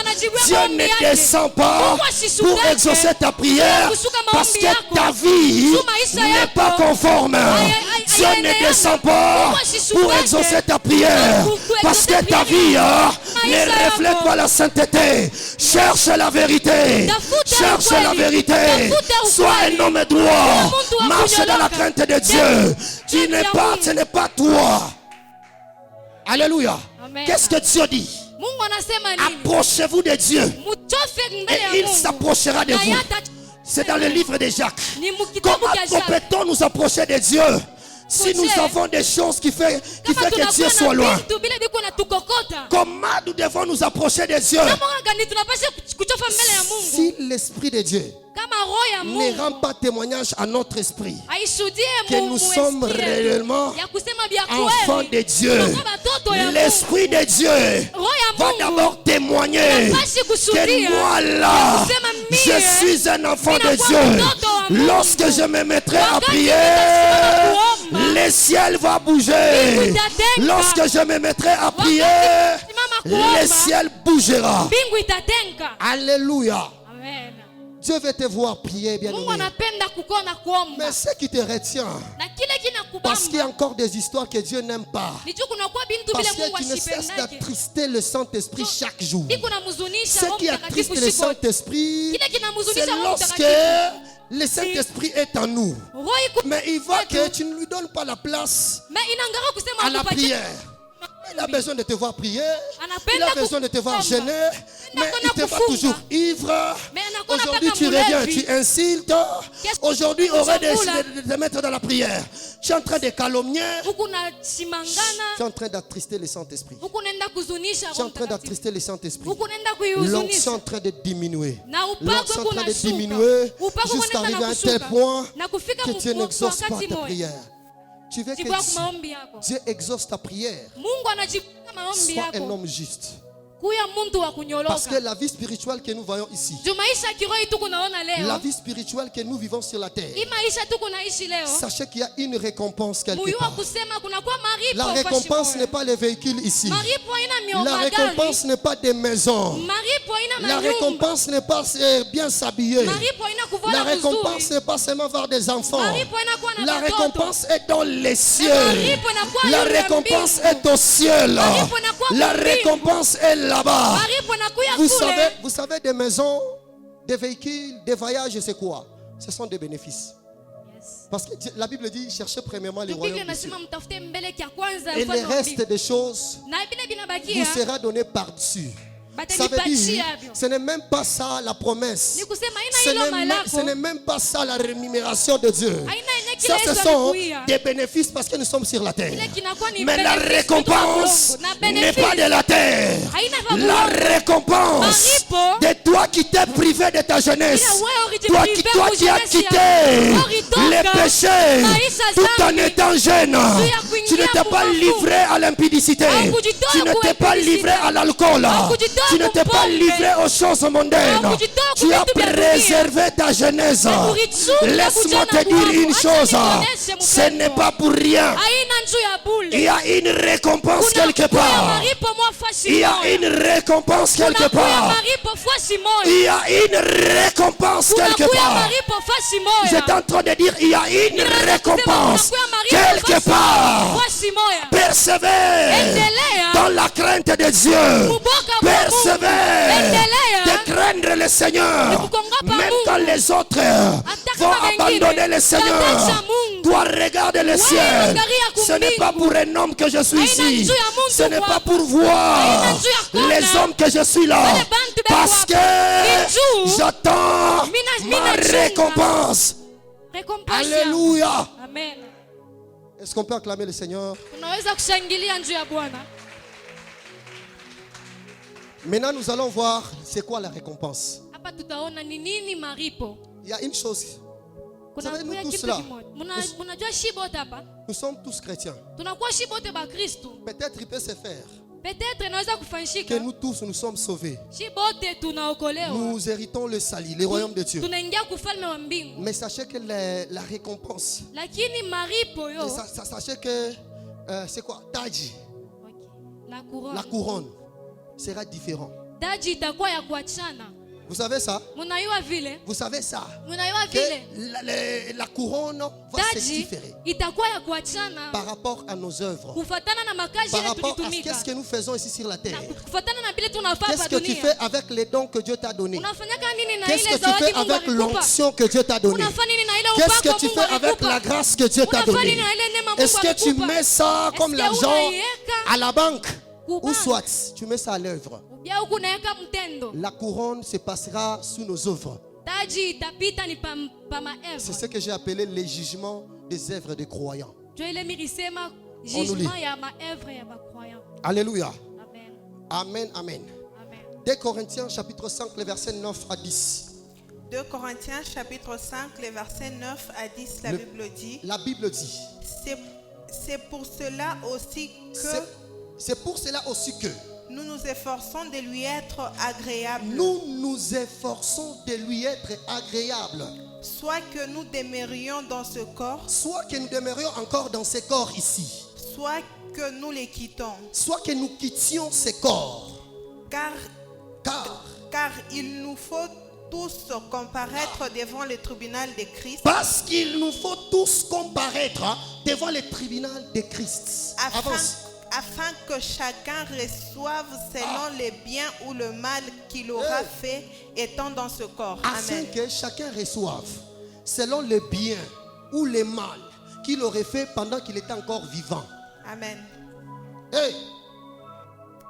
Dieu ne descend pas pour exaucer ta prière parce que ta vie n'est pas conforme. Dieu ne descend pas pour exaucer ta prière parce que ta vie ne reflète pas la sainteté. Cherche la vérité. Cherche la vérité. Sois un homme droit. Marche dans la crainte de Dieu. Ce n'est pas toi. Alléluia. Qu'est-ce que Dieu dit? Approchez-vous de Dieu et il s'approchera de vous. C'est dans le livre de Jacques. Comment peut-on nous approcher de Dieu si nous avons des choses qui fait que Dieu soit loin? Comment nous devons nous approcher de Dieu? Si l'Esprit de Dieu ne rend pas témoignage à notre esprit que nous sommes réellement enfants de Dieu, l'Esprit de Dieu va d'abord témoigner que moi là, je suis un enfant de Dieu. Lorsque je me mettrai à prier, le ciel va bouger. Lorsque je me mettrai à prier, le ciel bougera. Alléluia. Dieu veut te voir prier, bien aimé. Mais ce qui te retient, parce qu'il y a encore des histoires que Dieu n'aime pas, parce que tu ne cesses d'attrister le Saint-Esprit chaque jour. Ce qui attriste le Saint-Esprit, c'est lorsque le Saint-Esprit est en nous. Mais il voit que tu ne lui donnes pas la place à la prière. Il a besoin de te voir prier. Il a besoin de te voir jeûner. Mais il te voit toujours ivre. Aujourd'hui tu reviens, tu insultes. Aujourd'hui aurait décidé de te mettre dans la prière. Tu es en train de calomnier. Tu es en train d'attrister le Saint-Esprit. Tu es en train d'attrister le Saint-Esprit. L'onction est en train de diminuer. L'onction est en train de diminuer jusqu'à arriver à un tel point que tu n'exauces pas ta prière. Tu veux que Dieu exauce ta prière. Sois un homme juste. Parce que la vie spirituelle que nous voyons ici, la vie spirituelle que nous vivons sur la terre, sachez qu'il y a une récompense quelque part. La récompense n'est pas les véhicules ici. La récompense n'est pas des maisons. La récompense n'est pas bien s'habiller. La récompense n'est pas seulement voir des enfants. La récompense est dans les cieux. La récompense est au ciel. La récompense est là-bas. Vous savez, des maisons, des véhicules, des voyages, c'est quoi? Ce sont des bénéfices. Parce que la Bible dit, cherchez premièrement les royaumes de Dieu. Et le reste des choses vous sera donné par-dessus. Ça veut dire, ce n'est même pas ça la promesse. Ce n'est même pas ça la rémunération de Dieu. Ça, ce sont des bénéfices parce que nous sommes sur la terre. Mais la récompense n'est pas de la terre. La récompense de toi qui t'es privé de ta jeunesse, toi qui as quitté les péchés tout en étant jeune, tu ne t'es pas livré à l'impudicité, tu ne t'es pas livré à l'alcool, tu ne t'es pas livré aux choses mondaines, tu as préservé ta jeunesse. Laisse-moi te dire une chose, ce n'est pas pour rien. Il y a une récompense quelque part. Il y a une récompense quelque part. Il y a une récompense quelque part. J'étais en train de dire, il y a une récompense quelque part. Persévère dans la crainte de Dieu. Persévère de craindre le Seigneur. Même quand les autres vont abandonner le Seigneur, toi regarde le ciel. Ce n'est pas pour un homme que je suis ici. Ce n'est pas pour voir les hommes que je suis là. Parce que j'attends ma récompense. Alléluia. Amen. Est-ce qu'on peut acclamer le Seigneur? Maintenant, nous allons voir c'est quoi la récompense. Il y a une chose. Vous savez, nous tous là, nous sommes tous chrétiens. Peut-être il peut se faire que nous tous nous sommes sauvés. Nous héritons le salut, le royaume de Dieu. Mais sachez que la récompense, sachez que c'est quoi? Taji, la couronne sera différente. Vous savez ça? Vous savez ça? Que la couronne va se différer par rapport à nos œuvres, par rapport à ce que nous faisons ici sur la terre. Qu'est-ce que tu fais avec les dons que Dieu t'a donnés? Qu'est-ce que tu fais avec l'onction que Dieu t'a donnée? Qu'est-ce que tu fais avec la grâce que Dieu t'a donnée? Est-ce que tu mets ça comme l'argent à la banque? Ou soit tu mets ça à l'œuvre? La couronne se passera sous nos œuvres. C'est ce que j'ai appelé les jugements des œuvres des croyants. On nous lit. Alléluia. Amen, amen. 2 Corinthiens chapitre 5, les versets 9 à 10. 2 Corinthiens chapitre 5, les versets 9 à 10, Bible dit. La Bible dit. C'est pour cela aussi que... C'est pour cela aussi que nous nous efforçons de lui être agréable. Nous nous efforçons de lui être agréable. Soit que nous demeurions dans ce corps. Soit que nous demeurions encore dans ce corps ici. Soit que nous les quittons. Soit que nous quittions ce corps. Car il nous faut tous comparaître devant le tribunal de Christ. Parce qu'il nous faut tous comparaître devant le tribunal de Christ. Afin que chacun reçoive selon le bien ou le mal qu'il aura fait étant dans ce corps. Afin que chacun reçoive selon le bien ou le mal qu'il aurait fait pendant qu'il était encore vivant. Amen. Hey.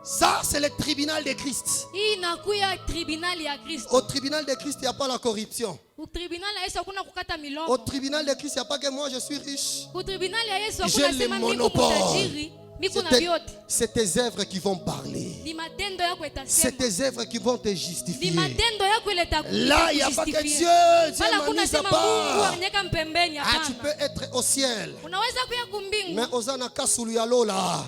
Ça, c'est le tribunal de Christ. Au tribunal de Christ, il n'y a pas la corruption. Au tribunal de Christ, il n'y a pas que moi je suis riche. J'ai le monopole. C'est tes œuvres qui vont parler. C'est tes œuvres qui vont te justifier. Là, il n'y a pas que Dieu. Dieu m'a mis à part. Tu peux être au ciel. Mais Osana Kasulu Alola.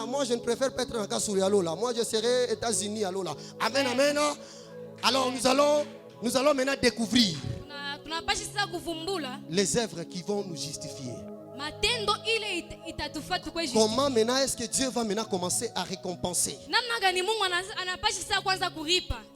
Moi, je ne préfère pas être en Kasulu Alola. Moi, je serai États-Unis Alola. Amen, amen. Alors, nous allons maintenant découvrir les œuvres qui vont nous justifier. Comment maintenant est-ce que Dieu va maintenant commencer à récompenser?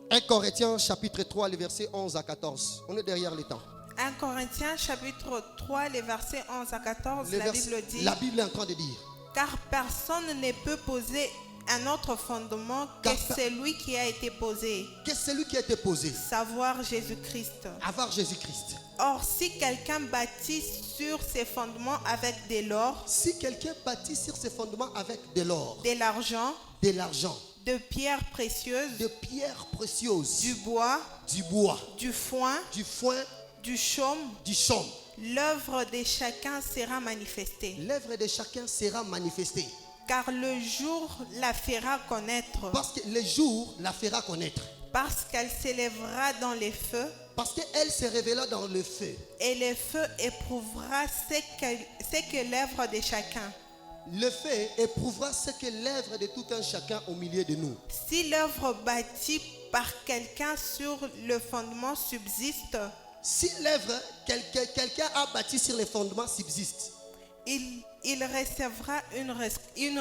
1 Corinthiens chapitre 3, les versets 11 à 14. On est derrière les temps. 1 Corinthiens chapitre 3, les versets 11 à 14, la Bible dit. La Bible est en train de dire. Car personne ne peut poser un autre fondement que celui qui a été posé. Que celui qui a été posé. Savoir Jésus-Christ. Avoir Jésus-Christ. Or, si quelqu'un bâtit sur ses fondements avec de l'or. Si quelqu'un bâtit sur ses fondements avec de l'or. De l'argent. De l'argent. De pierres précieuses. De pierres précieuses. Du bois. Du bois. Du foin. Du foin. du chaume, chaume, l'œuvre de chacun sera manifestée. l'œuvre de chacun sera manifestée. Car le jour la fera connaître, Parce que le jour la fera connaître. parce qu'elle s'élèvera dans les feux, Parce qu'elle se révéla dans le feu. et le feu éprouvera ce que l'œuvre de chacun. Le feu éprouvera ce que l'œuvre de tout un chacun au milieu de nous. Si l'œuvre bâtie par quelqu'un sur le fondement subsiste, Si l'œuvre quelqu'un a bâti sur les fondements subsiste, il recevra une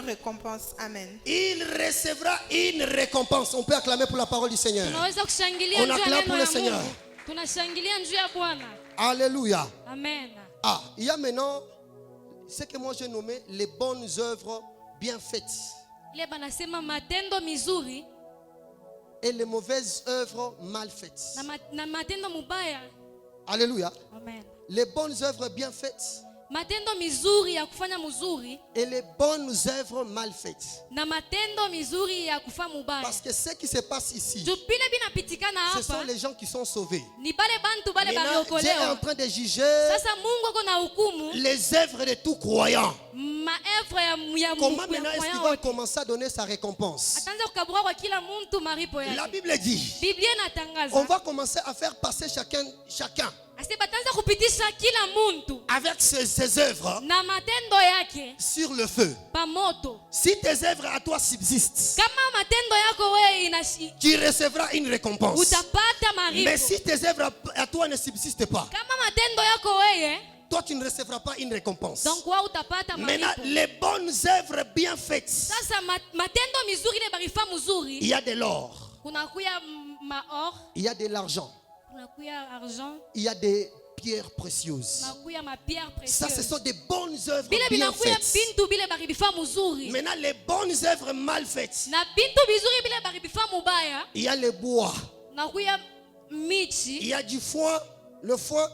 récompense. Amen. il recevra une récompense. On peut acclamer pour la parole du Seigneur. Tunaweza kushangilia On juu ya acclame neno pour le la Seigneur. Mungu. Tunashangilia juu ya Bwana. Alléluia. Amen. Ah, il y a maintenant ce que moi j'ai nommé les bonnes œuvres bien faites Ile banasema matendo mizuri et les mauvaises œuvres mal faites. na matendo mubaya. Alléluia. Amen. Les bonnes œuvres bien faites Matendo mizuri ya kufanya mzuri et les bonnes œuvres mal faites. na matendo mizuri ya kufa mubaya. Parce que ce qui se passe ici, Juu vile vinapitikana ce sont hapa les gens qui sont sauvés. ni bale bantu bale Maintenant, Dieu est en baliokolewa. train de juger Sasa Mungu ako na hukumu les œuvres de tout croyant. maevre ya Comment maintenant est-ce qu'il moya va wote. commencer à donner sa récompense? Ataanza kukabura kwa kila mtu maripo La yake. Bible dit, Biblia on inatangaza va commencer à faire passer chacun asi bataanza kupitisha kila muntu avec ses œuvres na matendo yake sur le feu. pa moto. Si tes œuvres à toi subsistent, Kama matendo yako wewe tu recevras une récompense. utapata maripo. Mais si tes œuvres à toi ne subsistent pas, Kama matendo yako wewe toi tu ne recevras pas une récompense. donc wewe utapata Maintenant, maripo. les bonnes œuvres bien faites, Sasa matendo mizuri ile barifa il mzuri y a de l'or, kunakuya maor, il y a de l'argent, kunakuya argent, il y a des pierres précieuses. kunakuya mapierre Ça, ce précieuse. sont des bonnes œuvres Bile bien binakuya faites. bintu bile baribifa mzuri. Maintenant, les bonnes œuvres mal faites, Na bintu bizuri bile baribifa mubaya il y a le bois, nakuya il michi, y a du foin, le foin,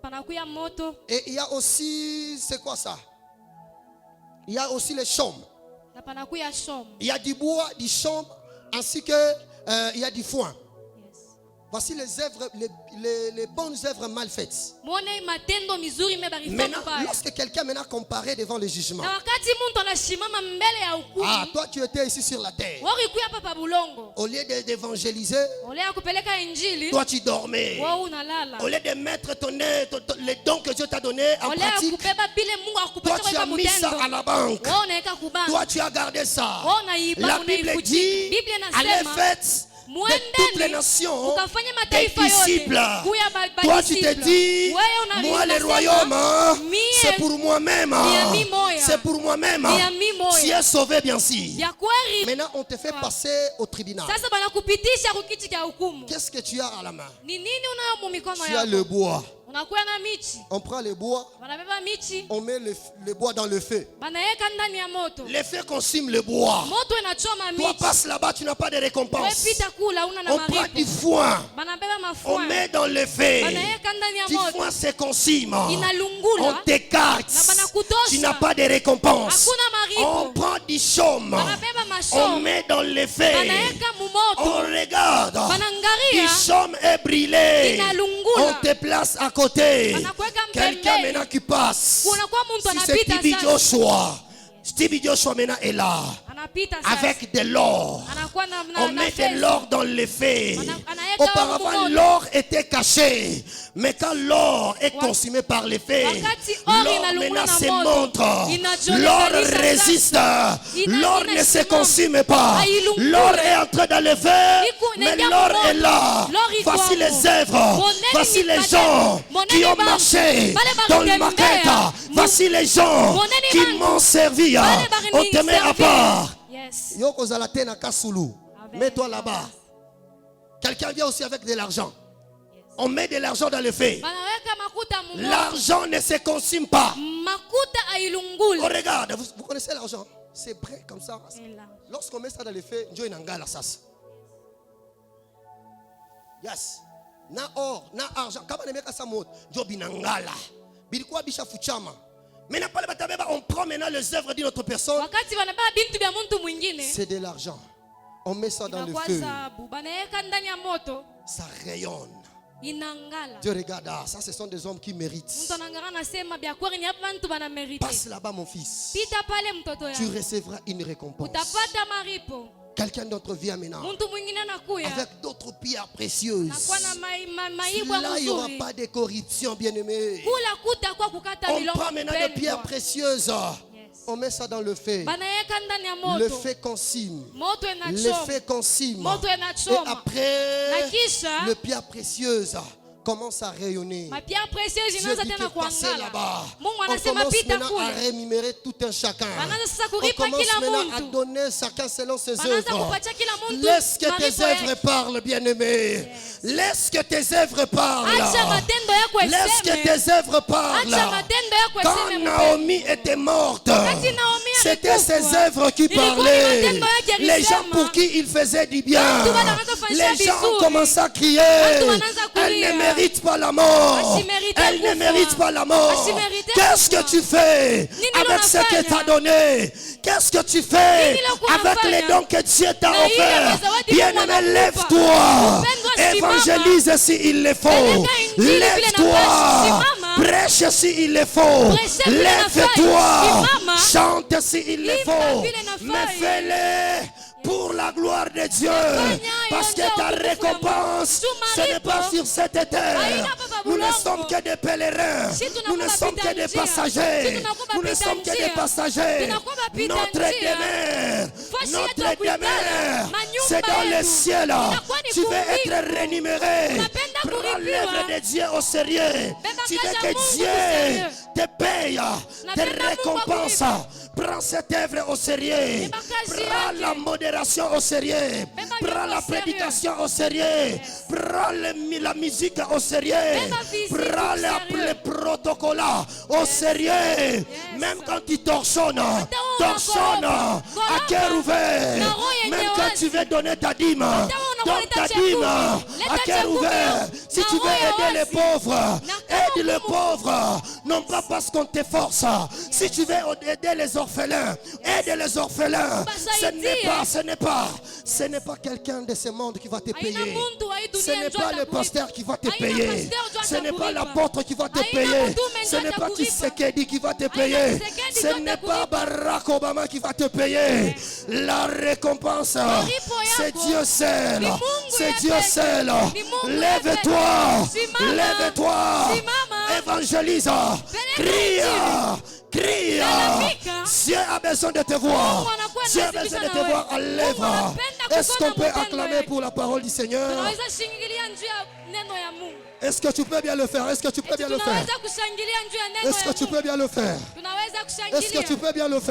panakuya moto, et il y a aussi, c'est quoi ça? Il y a aussi les chaumes. na panakuya shom. Il y a du bois, du chaume, ainsi que il y a du foin. Yes. Voici les œuvres, les bonnes œuvres mal faites. Muone matendo mizuri me barifa Maintenant, mubaya. lorsque quelqu'un maintenant comparé devant le jugement, Na wakati muntu anashimama mbele ya hukumu, ah, toi tu étais ici sur la terre. wori hapa pa bulongo. Au lieu d'évangéliser, Ole ya kupeleka injili, toi tu dormais. wewe unalala. Au lieu de mettre les dons que Dieu t'a donnés en Ole ya pratique, kubeba bile Mungu toi akupatia tu as kwa mis ça mutendo. à la banque. Wewe unaweka kubanga. Toi tu as gardé ça. Wewe unaiba, La Bible unaifutika. dit, Biblia allez inasema faites de toutes les nations ukafanya des mataifa yote disciples. kuya Toi tu te dis, moi le royaume, c'est pour moi-même. C'est pour moi-même. Tu es sauvé bien sûr. ya kweli. Maintenant on te fait passer au tribunal. Sasa banakupitisha kukiti cha hukumu. Qu'est-ce que tu as à la main? Ni nini unayo mu mikono Tu as le yako? bois. Unakuwa na michi, On prend le bois, banabeba michi, on met le bois dans le feu. banaweka ndani ya moto. Le feu consume le bois. Moto inachoma Toi michi. passe là-bas, tu n'as pas de Wewe récompense. pita kula una na On prend du maripo. foin, Banabeba on mafua. met dans le feu. Banaweka ndani ya Du moto. foin se consume. On Inalungula. t'écarte. Na banakutosha. Tu n'as pas de récompense. Hakuna On maripo. prend du chaume. Banabeba On masho. met dans le feu. Banaweka mu On moto. regarde. Du Banangaria. chaume est brûlé. Inalungula. On te place à côté. Banakuweka Quelqu'un mpembeni. maintenant qui passe. Kunakuwa muntu Si c'est anapita Stevie sasa. Joshua. Stevie Joshua maintenant est là. Anapita sasa. Avec de l'or. Anakuwa na On met de fedha. l'or dans le feu. Anaweka Auparavant, humo. l'or était caché. Mais quand l'or est consumé par le feu, Wakati or l'or inalungula maintenant na se moto, montre. inajionekanisha L'or sasa. résiste. L'or ne se inasimama. consume pas. Hailunguli. L'or est entré dans le feu. Iko Mais inaingia l'or moto. est là. L'or iko Voici hapo. les œuvres. Moneni Voici les mikate. gens Moneni qui ont bantu. marché Bale dans le bakutembea. maquette. Voici les gens Moneni qui bantu. m'ont servi. Bale bari On te met à servir. part. Yes. Yoko Zalate na Kasulu. Amen. Mets-toi là-bas. Quelqu'un vient aussi avec de l'argent. On met de l'argent dans le feu. Banaweka makuta mu moto. L'argent ne se consume pas. Makuta ailunguli. On regarde, vous connaissez l'argent? C'est vrai comme ça. Ela. Lorsqu'on met ça dans le feu, Dieu n'engage ça. Yes. Na or, na argent. Kama nemeka sa mot, Dieu binangala. Bilikuwa bisha fuchama. Maintenant, on prend maintenant les œuvres d'une autre personne. Wakati banabeba bintu bya muntu mwingine. C'est de l'argent. On met ça dans le Inakuwa feu. sababu. Banaweka ndani ya moto. Ça rayonne. inangala. Dieu regarde, ah, ça ce sont des hommes qui méritent. Mtu anangara nasema bya kweli ni hapa mtu bana merite. Passe là-bas mon fils. Pita pale mtoto Tu yangu. recevras une récompense. Utapata maripo. Quelqu'un d'autre vient maintenant. Mtu mwingine anakuya. Avec d'autres pierres précieuses. Nakuwa na maibwa Là, il n'y aura mzuri. pas de corruption, bien-aimé. Kula kuta kwa kukata On milongo. prend maintenant des pierres précieuses. Yes. On met ça dans le feu. Banaweka ndani ya Le moto. feu consume. Moto Le inachoma. feu consume. Moto Et inachoma. après, Na kisha le pierre précieuse commence à rayonner. mapia précieuse Dieu inaanza dit tena que passer kuangala. là-bas. Mungu On anasema commence pita maintenant à kule. rémunérer tout un chacun. Banaanza sasa On kulipa commence kila maintenant à muntu. donner chacun selon ses Banaanza œuvres. kupatia kila muntu Laisse que tes maripo œuvres yake. parlent, bien-aimé. Laisse que tes œuvres parlent. Acha matendo yako Laisse que eseme. tes œuvres parlent. Acha matendo yako Quand eseme. Naomi était morte, Wakati Naomi c'était alikufa, ses œuvres qui ilikuwa ni parlaient. matendo yake Les gens yalisema. pour qui il faisait du bien. Watu wanaanza kufanyia Les gens ont vizuri. commencé à crier. Watu wanaanza Elle kulia. ne mérite pas la mort. Asimérite Elle ne kufa. mérite pas la mort. Asimérite Qu'est-ce que kufa. tu fais Nini avec ce unafanya? que t'a donné? Qu'est-ce que tu fais Nini lo avec kunafanya? les dons que Dieu t'a Na ile offert? mazawadi Bien-aimé, Mungu anakupa. lève-toi. Mpendwa, simama. Évangélise s'il le faut. Peleka injili vile Lève-toi. nafasi. Simama. Prêche s'il le faut. Prêche vile Lève-toi. nafasi. Simama. Chante s'il le Imba faut. vile nafasi. Mais fais-le pour la gloire de Dieu. Parce que ta récompense, ce n'est pas sur cette terre. Nous ne sommes que des pèlerins. Nous ne sommes que des passagers. Nous ne sommes que des passagers. Notre demeure, notre demeure, c'est dans le ciel. Tu veux être rémunéré. Prends l'œuvre de Dieu au sérieux. Tu veux que Dieu te paye, te récompense. Prends cette œuvre au sérieux. Prends la modération au sérieux. Prends la prédication au sérieux. Prends la musique au sérieux. Prends le protocole au sérieux. Même quand tu torchonnes à cœur ouvert. Même quand tu veux donner ta dîme, donne ta dîme à cœur ouvert. Si tu veux aider les pauvres, aide les pauvres. Non pas parce qu'on te force. Si tu veux aider les orphelins, aide les orphelins. Ce n'est pas quelqu'un de ce monde qui va te payer. Ce n'est pas le pasteur qui va te payer. Ce n'est pas l'apôtre qui va te payer. Ce n'est pas Tshisekedi qui va te payer. Ce n'est pas Barack Obama qui va te payer. La récompense, c'est Dieu seul. C'est Dieu seul. Lève-toi. Lève-toi. Évangélise. Crie. Crie. Dieu a besoin de te voir. Dieu a besoin de te voir à l'œuvre. Est-ce qu'on peut acclamer pour la parole du Seigneur? Tunaweza shingilia njuu ya neno ya Mungu. Est-ce que tu peux bien le faire? Est-ce que tu peux bien le faire? Tunaweza kushangilia njuu ya neno Est-ce ya que tu Mungu. peux bien le faire? Tunaweza Est-ce que tu kushangilia. peux bien le faire?